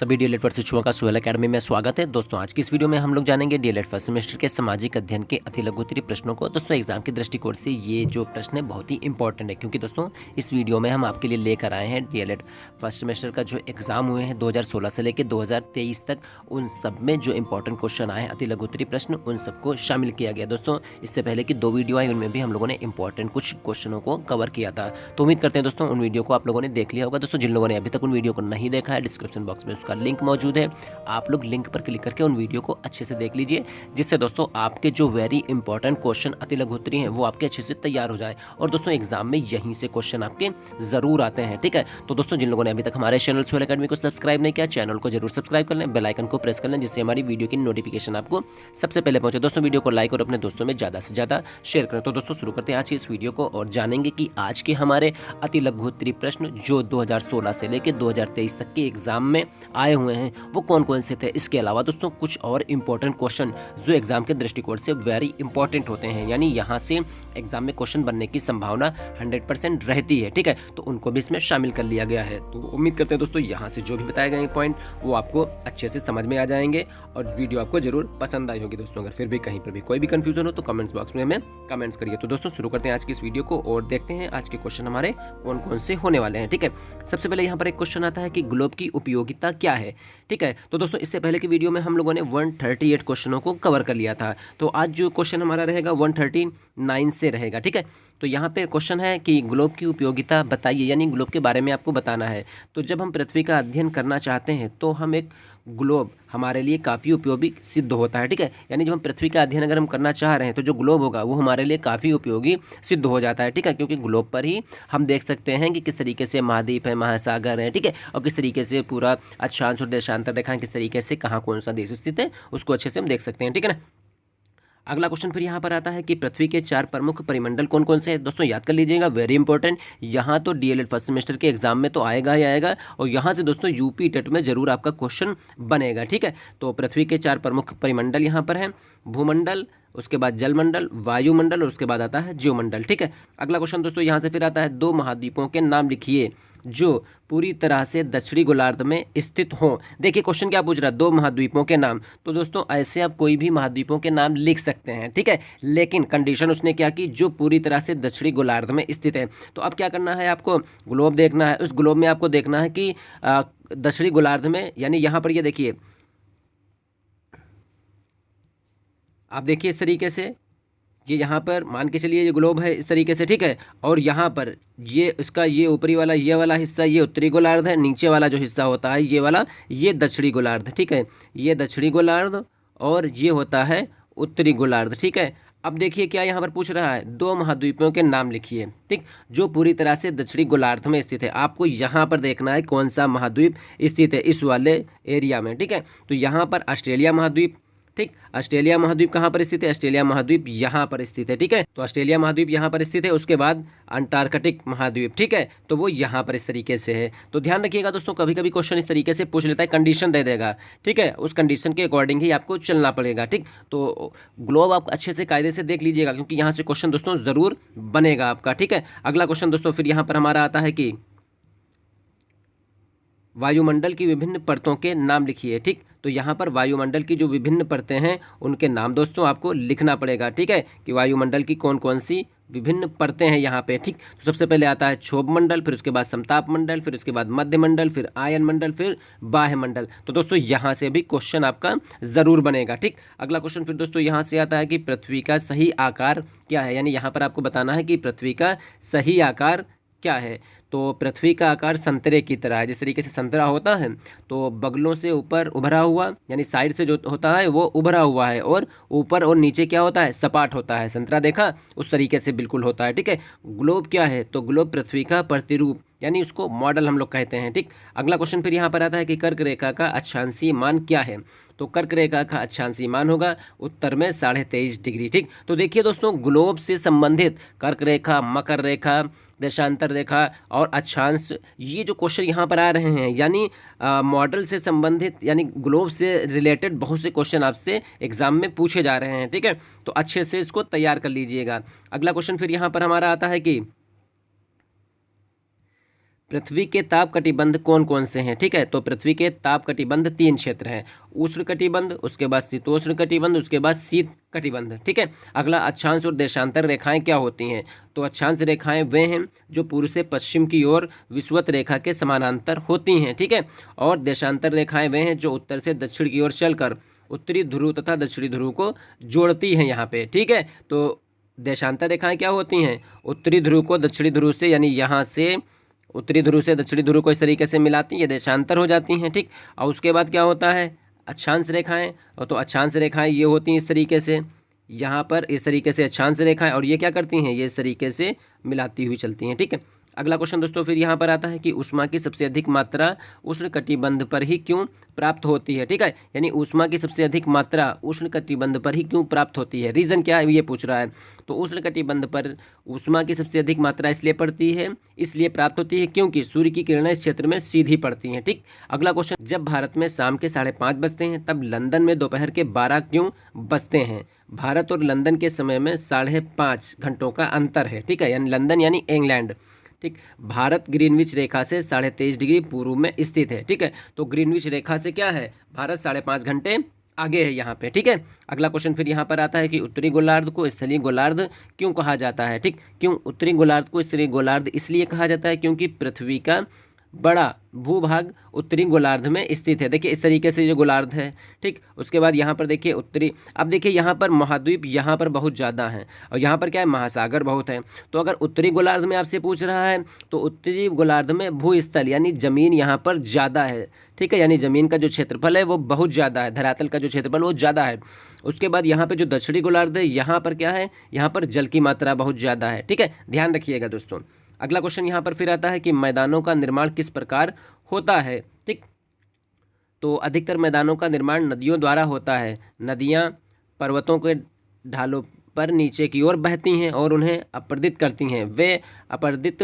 सभी डीएलएड प्रशिक्षुओं का सुहेल अकेडमी में स्वागत है। दोस्तों आज की इस वीडियो में हम लोग जानेंगे डीएलएड फर्स्ट सेमेस्टर के सामाजिक अध्ययन के अति लघुत्तरीय प्रश्नों को। दोस्तों एग्जाम के दृष्टिकोण से ये जो प्रश्न है बहुत ही इंपॉर्टेंट है, क्योंकि दोस्तों इस वीडियो में हम आपके लिए लेकर आए हैं डीएलएड फर्स्ट सेमेस्टर का जो एग्जाम हुए हैं 2016 से लेकर 2023 तक, उन सब में जो इंपॉर्टेंट क्वेश्चन आए हैं अति लघुत्तरीय प्रश्न, उन सबको शामिल किया गया। दोस्तों इससे पहले की 2 वीडियो आई, उनमें भी हम लोगों ने इंपॉर्टेंट कुछ क्वेश्चनों को कवर किया था। तो उम्मीद करते हैं दोस्तों उन वीडियो को आप लोगों ने देख लिया होगा। दोस्तों जिन लोगों ने अभी तक उन वीडियो को नहीं देखा है, डिस्क्रिप्शन बॉक्स में उसका लिंक मौजूद है, आप लोग लिंक पर क्लिक करके उन वीडियो को अच्छे से देख लीजिए, जिससे दोस्तों आपके जो वेरी इंपॉर्टेंट क्वेश्चन अति लघुत्तरीय हैं वो आपके अच्छे से तैयार हो जाए। और दोस्तों एग्जाम में यहीं से क्वेश्चन आपके जरूर आते हैं, ठीक है। तो दोस्तों जिन लोगों ने अभी तक हमारे चैनल सुहेल अकेडमी को सब्सक्राइब नहीं किया, चैनल को जरूर सब्सक्राइब कर लें, बेल आइकन को प्रेस कर लें, जिससे हमारी वीडियो की नोटिफिकेशन आपको सबसे पहले पहुंचे। दोस्तों वीडियो को लाइक और अपने दोस्तों में ज़्यादा से ज़्यादा शेयर करें। तो दोस्तों शुरू करते हैं आज की इस वीडियो को और जानेंगे कि आज के हमारे अति लघुत्तरीय प्रश्न जो 2016 से लेकर 2023 तक के एग्जाम में आए हुए हैं वो कौन कौन से थे। इसके अलावा दोस्तों कुछ और इंपॉर्टेंट क्वेश्चन जो एग्जाम के दृष्टिकोण से वेरी इंपॉर्टेंट होते हैं, यानी यहाँ से एग्जाम में क्वेश्चन बनने की संभावना 100% रहती है, ठीक है, तो उनको भी इसमें शामिल कर लिया गया है। तो उम्मीद करते हैं दोस्तों यहाँ से जो भी बताए गए पॉइंट वो आपको अच्छे से समझ में आ जाएंगे और वीडियो आपको जरूर पसंद आई होगी। दोस्तों अगर फिर भी कहीं पर भी कोई भी कंफ्यूजन हो तो कमेंट्स बॉक्स में हमें कमेंट्स करिए। तो दोस्तों शुरू करते हैं आज की इस वीडियो को और देखते हैं आज के क्वेश्चन हमारे कौन कौन से होने वाले हैं, ठीक है। सबसे पहले यहाँ पर एक क्वेश्चन आता है कि ग्लोब की उपयोगिता क्या है, ठीक है। तो दोस्तों इससे पहले की वीडियो में हम लोगों ने 138 क्वेश्चनों को कवर कर लिया था, तो आज जो क्वेश्चन हमारा रहेगा 139 से रहेगा, ठीक है। तो यहाँ पे क्वेश्चन है कि ग्लोब की उपयोगिता बताइए, यानी ग्लोब के बारे में आपको बताना है। तो जब हम पृथ्वी का अध्ययन करना चाहते हैं तो हम एक ग्लोब हमारे लिए काफ़ी उपयोगी सिद्ध होता है, ठीक है। यानी जब हम पृथ्वी का अध्ययन अगर हम करना चाह रहे हैं तो जो ग्लोब होगा वो हमारे लिए काफ़ी उपयोगी सिद्ध हो जाता है, ठीक है, क्योंकि ग्लोब पर ही हम देख सकते हैं कि किस तरीके से महाद्वीप है, महासागर है, ठीक है, और किस तरीके से पूरा अक्षांश और देशांतर रेखाएं किस तरीके से कहाँ कौन सा देश स्थित है उसको अच्छे से हम देख सकते हैं, ठीक है ना। अगला क्वेश्चन फिर यहाँ पर आता है कि पृथ्वी के 4 प्रमुख परिमंडल कौन कौन से हैं। दोस्तों याद कर लीजिएगा, वेरी इंपॉर्टेंट, यहाँ तो डीएलएड फर्स्ट सेमेस्टर के एग्जाम में तो आएगा ही आएगा और यहाँ से दोस्तों यूपी टेट में जरूर आपका क्वेश्चन बनेगा, ठीक है। तो पृथ्वी के 4 प्रमुख परिमंडल यहाँ पर हैं, भूमंडल, उसके बाद जलमंडल, वायुमंडल और उसके बाद आता है जीवमंडल, ठीक है। अगला क्वेश्चन दोस्तों यहाँ से फिर आता है 2 महाद्वीपों के नाम लिखिए जो पूरी तरह से दक्षिणी गोलार्ध में स्थित हों। देखिए क्वेश्चन क्या पूछ रहा है, 2 महाद्वीपों के नाम। तो दोस्तों ऐसे आप कोई भी महाद्वीपों के नाम लिख सकते हैं, ठीक है, लेकिन कंडीशन उसने क्या की, जो पूरी तरह से दक्षिणी गोलार्ध में स्थित है। तो अब क्या करना है, आपको ग्लोब देखना है, उस ग्लोब में आपको देखना है कि दक्षिणी गोलार्ध में, यानी यहाँ पर ये देखिए, आप देखिए इस तरीके से, ये यहाँ पर मान के चलिए ये ग्लोब है इस तरीके से, ठीक है, और यहाँ पर ये इसका ये ऊपरी वाला ये वाला हिस्सा ये उत्तरी गोलार्ध है, नीचे वाला जो हिस्सा होता है ये वाला ये दक्षिणी गोलार्ध, ठीक है, ये दक्षिणी गोलार्ध और ये होता है उत्तरी गोलार्ध, ठीक है। अब देखिए क्या यहाँ पर पूछ रहा है, 2 महाद्वीपों के नाम लिखिए, ठीक, जो पूरी तरह से दक्षिणी गोलार्ध में स्थित है। आपको यहाँ पर देखना है कौन सा महाद्वीप स्थित है इस वाले एरिया में, ठीक है। तो यहाँ पर ऑस्ट्रेलिया महाद्वीप, ठीक, ऑस्ट्रेलिया महाद्वीप कहाँ पर स्थित है, ऑस्ट्रेलिया महाद्वीप यहाँ पर स्थित है, ठीक है। तो ऑस्ट्रेलिया महाद्वीप यहाँ पर स्थित है, उसके बाद अंटार्कटिक महाद्वीप, ठीक है, तो वो यहाँ पर इस तरीके से है। तो ध्यान रखिएगा दोस्तों, कभी कभी क्वेश्चन इस तरीके से पूछ लेता है, कंडीशन दे देगा, ठीक है, उस कंडीशन के अकॉर्डिंग ही आपको चलना पड़ेगा, ठीक। तो ग्लोब आप अच्छे से कायदे से देख लीजिएगा, क्योंकि यहाँ से क्वेश्चन दोस्तों जरूर बनेगा आपका, ठीक है। अगला क्वेश्चन दोस्तों फिर यहाँ पर हमारा आता है कि वायुमंडल की विभिन्न परतों के नाम लिखिए, ठीक। तो यहाँ पर वायुमंडल की जो विभिन्न परतें हैं उनके नाम दोस्तों आपको लिखना पड़ेगा, ठीक है, कि वायुमंडल की कौन कौन सी विभिन्न परतें हैं यहाँ पे, ठीक। तो सबसे पहले आता है क्षोभ मंडल, फिर उसके बाद समताप मंडल, फिर उसके बाद मध्य मंडल, फिर आयन मंडल, फिर बाह्य मंडल। तो दोस्तों यहाँ से भी क्वेश्चन आपका जरूर बनेगा, ठीक। अगला क्वेश्चन फिर दोस्तों यहाँ से आता है कि पृथ्वी का सही आकार क्या है, यानी यहाँ पर आपको बताना है कि पृथ्वी का सही आकार क्या है। तो पृथ्वी का आकार संतरे की तरह है, जिस तरीके से संतरा होता है तो बगलों से ऊपर उभरा हुआ, यानी साइड से जो होता है वो उभरा हुआ है और ऊपर और नीचे क्या होता है, सपाट होता है। संतरा देखा उस तरीके से बिल्कुल होता है, ठीक है। ग्लोब क्या है, तो ग्लोब पृथ्वी का प्रतिरूप, यानी उसको मॉडल हम लोग कहते हैं, ठीक। अगला क्वेश्चन फिर यहाँ पर आता है कि कर्क रेखा का अक्षांशीय मान क्या है। तो कर्क रेखा का अक्षांशीय मान होगा उत्तर में 23.5 डिग्री, ठीक। तो देखिए दोस्तों ग्लोब से संबंधित कर्क रेखा, मकर रेखा, देशांतर रेखा और अक्षांश, ये जो क्वेश्चन यहाँ पर आ रहे हैं, यानी मॉडल से संबंधित, यानी ग्लोब से रिलेटेड बहुत से क्वेश्चन आपसे एग्जाम में पूछे जा रहे हैं, ठीक है। तो अच्छे से इसको तैयार कर लीजिएगा। अगला क्वेश्चन फिर यहाँ पर हमारा आता है कि पृथ्वी के ताप कटिबंध कौन कौन से हैं? ठीक है, तो पृथ्वी के ताप कटिबंध 3 क्षेत्र हैं, उष्ण कटिबंध, उसके बाद शीतोष्ण कटिबंध, उसके बाद शीत कटिबंध। ठीक है, अगला अक्षांश और देशांतर रेखाएं क्या होती हैं? तो अक्षांश रेखाएं वे हैं जो पूर्व से पश्चिम की ओर विषुवत रेखा के समानांतर होती हैं। ठीक है, और देशांतर रेखाएं वे हैं जो उत्तर से दक्षिण की ओर चलकर उत्तरी ध्रुव तथा दक्षिणी ध्रुव को जोड़ती हैं यहाँ पे। ठीक है, तो देशांतर रेखाएं क्या होती हैं? उत्तरी ध्रुव को दक्षिणी ध्रुव से, यानी यहाँ से उत्तरी ध्रुव से दक्षिणी ध्रुव को इस तरीके से मिलाती हैं, ये देशांतर हो जाती हैं। ठीक, और उसके बाद क्या होता है? अक्षांश रेखाएं। और तो अक्षांश रेखाएं ये होती हैं इस तरीके से, यहाँ पर इस तरीके से अक्षांश रेखाएं, और ये क्या करती हैं? ये इस तरीके से मिलाती हुई चलती हैं। ठीक है, अगला क्वेश्चन दोस्तों फिर यहाँ पर आता है कि ऊष्मा की सबसे अधिक मात्रा उष्ण कटिबंध पर ही क्यों प्राप्त होती है? ठीक है, यानी ऊष्मा की सबसे अधिक मात्रा उष्ण कटिबंध पर ही क्यों प्राप्त होती है? रीज़न क्या है ये पूछ रहा है। तो उष्ण कटिबंध पर ऊष्मा की सबसे अधिक मात्रा इसलिए पड़ती है, इसलिए प्राप्त होती है क्योंकि सूर्य की किरणें इस क्षेत्र में सीधी पड़ती हैं। ठीक, अगला क्वेश्चन, जब भारत में शाम के 5:30 बजते हैं तब लंदन में दोपहर के 12 क्यों बजते हैं? भारत और लंदन के समय में 5.5 घंटों का अंतर है। ठीक है, यानी लंदन यानी इंग्लैंड। ठीक, भारत ग्रीनविच रेखा से 23.5 डिग्री पूर्व में स्थित है। ठीक है, तो ग्रीनविच रेखा से क्या है? भारत 5.5 घंटे आगे है यहाँ पे। ठीक है, अगला क्वेश्चन फिर यहाँ पर आता है कि उत्तरी गोलार्ध को स्थलीय गोलार्ध क्यों कहा जाता है? ठीक, क्यों उत्तरी गोलार्ध को स्थलीय गोलार्ध इसलिए कहा जाता है क्योंकि पृथ्वी का बड़ा भूभाग उत्तरी गोलार्ध में स्थित है। देखिए इस तरीके से ये गोलार्ध है। ठीक, उसके बाद यहाँ पर देखिए उत्तरी, अब देखिए यहाँ पर महाद्वीप यहाँ पर बहुत ज़्यादा हैं और यहाँ पर क्या है? महासागर बहुत है। तो अगर उत्तरी गोलार्ध में आपसे पूछ रहा है तो उत्तरी गोलार्ध में भूस्थल यानी ज़मीन यहाँ पर ज़्यादा है। ठीक है, यानी ज़मीन का जो क्षेत्रफल है वो बहुत ज़्यादा है, धरातल का जो क्षेत्रफल वो ज़्यादा है। उसके बाद यहाँ पर जो दक्षिणी गोलार्ध है यहाँ पर क्या है? यहाँ पर जल की मात्रा बहुत ज़्यादा है। ठीक है, ध्यान रखिएगा दोस्तों। अगला क्वेश्चन यहाँ पर फिर आता है कि मैदानों का निर्माण किस प्रकार होता है? ठीक, तो अधिकतर मैदानों का निर्माण नदियों द्वारा होता है। नदियाँ पर्वतों के ढालों पर नीचे की ओर बहती हैं और उन्हें अपरदित करती हैं। वे अपरदित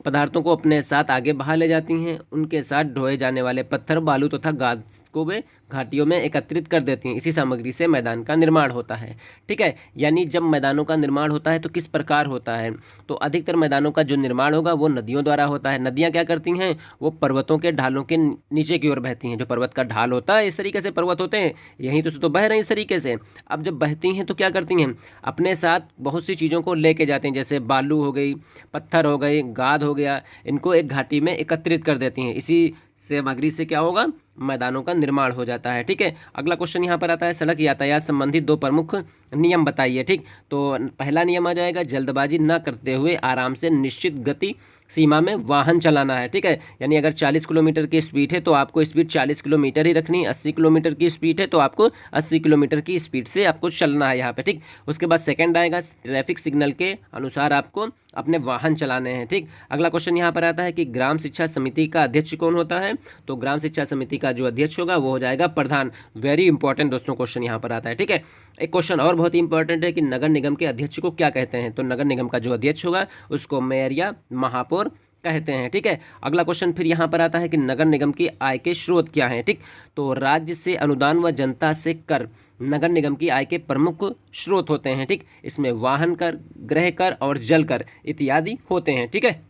पदार्थों को अपने साथ आगे बहा ले जाती हैं। उनके साथ ढोए जाने वाले पत्थर, बालू तथा गाद को वे घाटियों में एकत्रित कर देती हैं। इसी सामग्री से मैदान का निर्माण होता है। ठीक है, यानी जब मैदानों का निर्माण होता है तो किस प्रकार होता है? तो अधिकतर मैदानों का जो निर्माण होगा वो नदियों द्वारा होता है। नदियाँ क्या करती हैं? वो पर्वतों के ढालों के नीचे की ओर बहती हैं। जो पर्वत का ढाल होता है, इस तरीके से पर्वत होते हैं, यहीं तो बह रहे हैं इस तरीके से। अब जब बहती हैं तो क्या करती हैं? अपने साथ बहुत सी चीज़ों को लेके जाते हैं, जैसे बालू हो गई, पत्थर हो गई, गाद हो गया, इनको एक घाटी में एकत्रित कर देती हैं। इसी सामग्री से क्या होगा? मैदानों का निर्माण हो जाता है। ठीक है, अगला क्वेश्चन यहाँ पर आता है सड़क यातायात संबंधी 2 प्रमुख नियम बताइए। ठीक, तो पहला नियम आ जाएगा जल्दबाजी न करते हुए आराम से निश्चित गति सीमा में वाहन चलाना है। ठीक है, यानी अगर 40 किलोमीटर की स्पीड है तो आपको स्पीड 40 किलोमीटर ही रखनी है। 80 किलोमीटर की स्पीड है तो आपको 80 किलोमीटर की स्पीड से आपको चलना है यहाँ पे। ठीक, उसके बाद सेकंड आएगा ट्रैफिक सिग्नल के अनुसार आपको अपने वाहन चलाने हैं। ठीक, अगला क्वेश्चन यहाँ पर आता है कि ग्राम शिक्षा समिति का अध्यक्ष कौन होता है? तो ग्राम शिक्षा समिति का जो अध्यक्ष होगा वो हो जाएगा प्रधान। वेरी इंपॉर्टेंट दोस्तों क्वेश्चन यहाँ पर आता है। ठीक है, एक क्वेश्चन और बहुत ही इंपॉर्टेंट है कि नगर निगम के अध्यक्ष को क्या कहते हैं? तो नगर निगम का जो अध्यक्ष होगा उसको मेयर या महापौर कहते हैं। ठीक है, अगला क्वेश्चन फिर यहाँ पर आता है कि नगर निगम की आय के स्रोत क्या हैं? ठीक, तो राज्य से अनुदान व जनता से कर नगर निगम की आय के प्रमुख स्रोत होते हैं। ठीक, इसमें वाहन कर, गृह कर और जल कर इत्यादि होते हैं। ठीक है,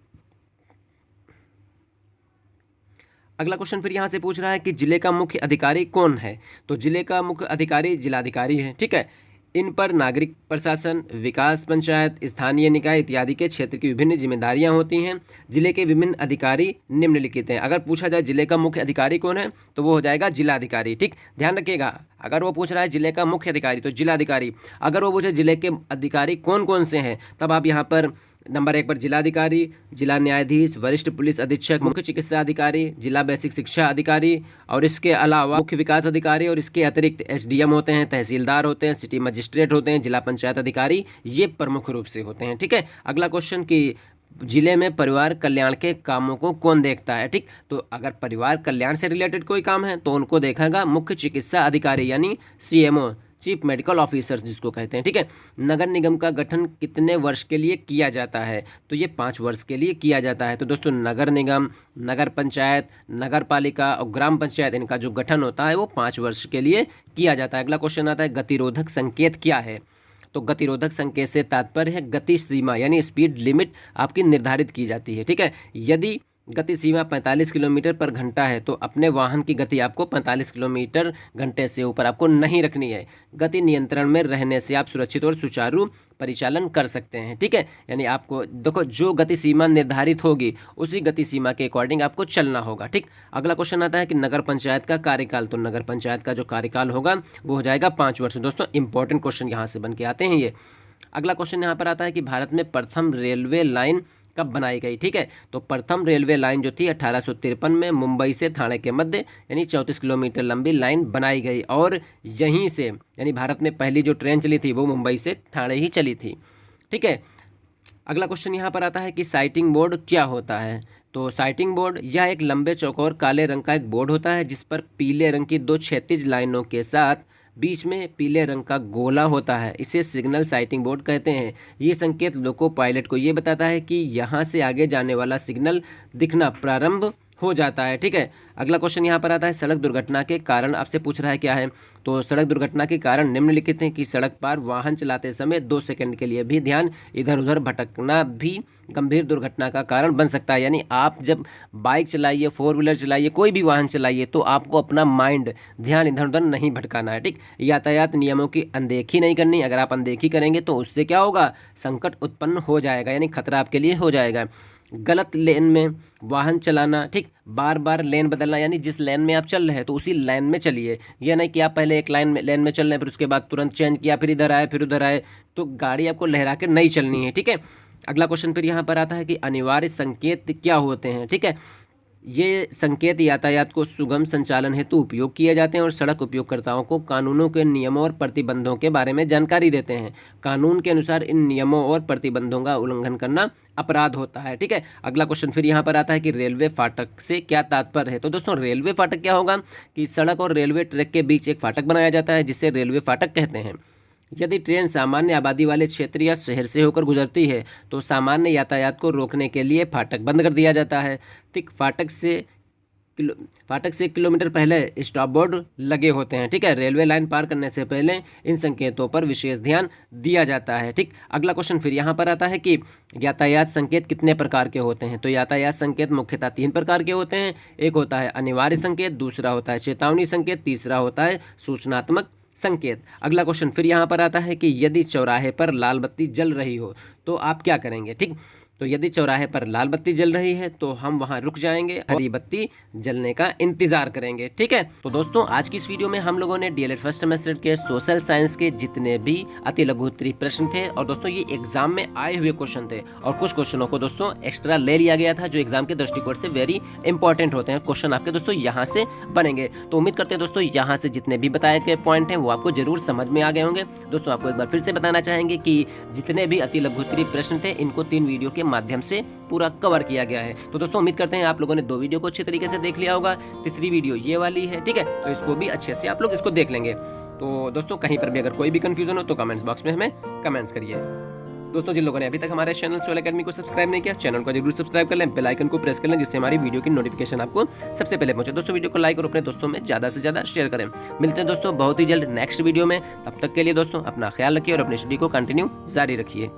अगला क्वेश्चन फिर यहाँ से पूछ रहा है कि जिले का मुख्य अधिकारी कौन है? तो जिले का मुख्य अधिकारी जिलाधिकारी है। ठीक है, इन पर नागरिक प्रशासन, विकास, पंचायत, स्थानीय निकाय इत्यादि के क्षेत्र की विभिन्न जिम्मेदारियां होती हैं। जिले के विभिन्न अधिकारी निम्नलिखित हैं। अगर पूछा जाए जिले का मुख्य अधिकारी कौन है तो वो हो जाएगा जिलाधिकारी। ठीक, ध्यान रखिएगा, अगर वो पूछ रहा है जिले का मुख्य अधिकारी तो जिलाधिकारी। अगर वो पूछे जिले के अधिकारी कौन कौन से हैं तब आप यहाँ पर नंबर 1 पर जिलाधिकारी, जिला न्यायाधीश, वरिष्ठ पुलिस अधीक्षक, मुख्य चिकित्सा अधिकारी, जिला बेसिक शिक्षा अधिकारी और इसके अलावा मुख्य विकास अधिकारी और इसके अतिरिक्त एसडीएम होते हैं, तहसीलदार होते हैं, सिटी मजिस्ट्रेट होते हैं, जिला पंचायत अधिकारी, ये प्रमुख रूप से होते हैं। ठीक है, अगला क्वेश्चन कि जिले में परिवार कल्याण के कामों को कौन देखता है? ठीक, तो अगर परिवार कल्याण से रिलेटेड कोई काम है तो उनको देखेगा मुख्य चिकित्सा अधिकारी यानी CMO, चीफ मेडिकल ऑफिसर्स जिसको कहते हैं। ठीक है, नगर निगम का गठन कितने वर्ष के लिए किया जाता है? तो ये 5 वर्ष के लिए किया जाता है। तो दोस्तों नगर निगम, नगर पंचायत, नगर पालिका और ग्राम पंचायत इनका जो गठन होता है वो 5 वर्ष के लिए किया जाता है। अगला क्वेश्चन आता है गतिरोधक संकेत क्या है? तो गतिरोधक संकेत से तात्पर्य है गति सीमा यानी स्पीड लिमिट आपकी निर्धारित की जाती है। ठीक है, यदि गति सीमा 45 किलोमीटर पर घंटा है तो अपने वाहन की गति आपको 45 किलोमीटर घंटे से ऊपर आपको नहीं रखनी है। गति नियंत्रण में रहने से आप सुरक्षित और सुचारू परिचालन कर सकते हैं। ठीक है, यानी आपको देखो जो गति सीमा निर्धारित होगी उसी गति सीमा के अकॉर्डिंग आपको चलना होगा। ठीक, अगला क्वेश्चन आता है कि नगर पंचायत का कार्यकाल, तो नगर पंचायत का जो कार्यकाल होगा वो हो जाएगा 5 वर्ष। दोस्तों इंपॉर्टेंट क्वेश्चन यहाँ से बन के आते हैं ये। अगला क्वेश्चन यहाँ पर आता है कि भारत में प्रथम रेलवे लाइन कब बनाई गई। ठीक है, तो प्रथम रेलवे लाइन जो थी 1853 में मुंबई से ठाणे के मध्य यानी 34 किलोमीटर लंबी लाइन बनाई गई और यहीं से यानी भारत में पहली जो ट्रेन चली थी वो मुंबई से ठाणे ही चली थी। ठीक है, अगला क्वेश्चन यहाँ पर आता है कि साइटिंग बोर्ड क्या होता है। तो साइटिंग बोर्ड यह एक लंबे चौकोर काले रंग का एक बोर्ड होता है जिस पर पीले रंग की 2 क्षैतिज लाइनों के साथ बीच में पीले रंग का गोला होता है। इसे सिग्नल साइटिंग बोर्ड कहते हैं। ये संकेत लोको पायलट को ये बताता है कि यहाँ से आगे जाने वाला सिग्नल दिखना प्रारंभ हो जाता है। ठीक है, अगला क्वेश्चन यहाँ पर आता है सड़क दुर्घटना के कारण आपसे पूछ रहा है क्या है। तो सड़क दुर्घटना के कारण निम्नलिखित हैं कि सड़क पर वाहन चलाते समय 2 सेकंड के लिए भी ध्यान इधर उधर भटकना भी गंभीर दुर्घटना का कारण बन सकता है। यानी आप जब बाइक चलाइए, 4 व्हीलर चलाइए, कोई भी वाहन चलाइए तो आपको अपना माइंड ध्यान इधर उधर नहीं भटकाना है। ठीक, यातायात नियमों की अनदेखी नहीं करनी। अगर आप अनदेखी करेंगे तो उससे क्या होगा, संकट उत्पन्न हो जाएगा, यानी खतरा आपके लिए हो जाएगा। गलत लेन में वाहन चलाना, ठीक, बार बार लेन बदलना, यानी जिस लेन में आप चल रहे हैं तो उसी लाइन में चलिए। यह नहीं कि आप पहले एक लेन में चल रहे हैं फिर उसके बाद तुरंत चेंज किया, फिर इधर आए फिर उधर आए, तो गाड़ी आपको लहरा के नहीं चलनी है। ठीक है, अगला क्वेश्चन फिर यहाँ पर आता है कि अनिवार्य संकेत क्या होते हैं। ठीक है, ये संकेत यातायात को सुगम संचालन हेतु उपयोग किए जाते हैं और सड़क उपयोगकर्ताओं को कानूनों के नियमों और प्रतिबंधों के बारे में जानकारी देते हैं। कानून के अनुसार इन नियमों और प्रतिबंधों का उल्लंघन करना अपराध होता है। ठीक है, अगला क्वेश्चन फिर यहाँ पर आता है कि रेलवे फाटक से क्या तात्पर्य है। तो दोस्तों रेलवे फाटक क्या होगा कि सड़क और रेलवे ट्रैक के बीच एक फाटक बनाया जाता है जिसे रेलवे फाटक कहते हैं। यदि ट्रेन सामान्य आबादी वाले क्षेत्र या शहर से होकर गुजरती है तो सामान्य यातायात को रोकने के लिए फाटक बंद कर दिया जाता है। ठीक, फाटक से किलोमीटर पहले स्टॉप बोर्ड लगे होते हैं। ठीक है, रेलवे लाइन पार करने से पहले इन संकेतों पर विशेष ध्यान दिया जाता है। ठीक, अगला क्वेश्चन फिर यहाँ पर आता है कि यातायात संकेत कितने प्रकार के होते हैं। तो यातायात संकेत मुख्यतः 3 प्रकार के होते हैं। एक होता है अनिवार्य संकेत, दूसरा होता है चेतावनी संकेत, तीसरा होता है सूचनात्मक संकेत। अगला क्वेश्चन फिर यहाँ पर आता है कि यदि चौराहे पर लाल बत्ती जल रही हो तो आप क्या करेंगे। ठीक, तो यदि चौराहे पर लाल बत्ती जल रही है तो हम वहां रुक जाएंगे, हरी बत्ती जलने का इंतजार करेंगे। ठीक है, तो दोस्तों आज की इस वीडियो में हम लोगों ने डीएलएड फर्स्ट सेमेस्टर के सोशल साइंस के जितने भी अति लघु उत्तरीय प्रश्न थे और दोस्तों ये एग्जाम में आए हुए क्वेश्चन थे और कुछ क्वेश्चनों को दोस्तों एक्स्ट्रा ले लिया गया था जो एग्जाम के दृष्टिकोण से वेरी इंपॉर्टेंट होते हैं। क्वेश्चन आपके दोस्तों यहाँ से बनेंगे, तो उम्मीद करते हैं दोस्तों यहाँ से जितने भी बताए गए पॉइंट हैं वो आपको जरूर समझ में आ गए होंगे। दोस्तों आपको एक बार फिर से बताना चाहेंगे कि जितने भी अति लघु उत्तरीय प्रश्न थे इनको 3 वीडियो के माध्यम से पूरा कवर किया गया है। तो दोस्तों उम्मीद करते हैं आप लोगों ने 2 वीडियो को अच्छे तरीके से देख लिया होगा। तीसरी वीडियो ये वाली है। ठीक है, तो इसको भी अच्छे से आप लोग इसको देख लेंगे। तो दोस्तों कहीं पर भी अगर कोई भी कंफ्यूजन हो तो कमेंट्स बॉक्स में हमें कमेंट्स करिए। दोस्तों जिन लोगों ने अभी तक हमारे चैनल सोल एकेडमी को सब्सक्राइब नहीं किया, चैनल को जरूर सब्सक्राइब कर लें, बेल आइकन को प्रेस कर लें जिससे हमारी वीडियो की नोटिफिकेशन आपको सबसे पहले पहुंचे। दोस्तों वीडियो को लाइक और अपने दोस्तों में ज़्यादा से ज़्यादा शेयर करें। मिलते हैं दोस्तों बहुत ही जल्द नेक्स्ट वीडियो में। तब तक के लिए दोस्तों अपना ख्याल रखिए और अपनी स्टडी को कंटिन्यू जारी रखिए।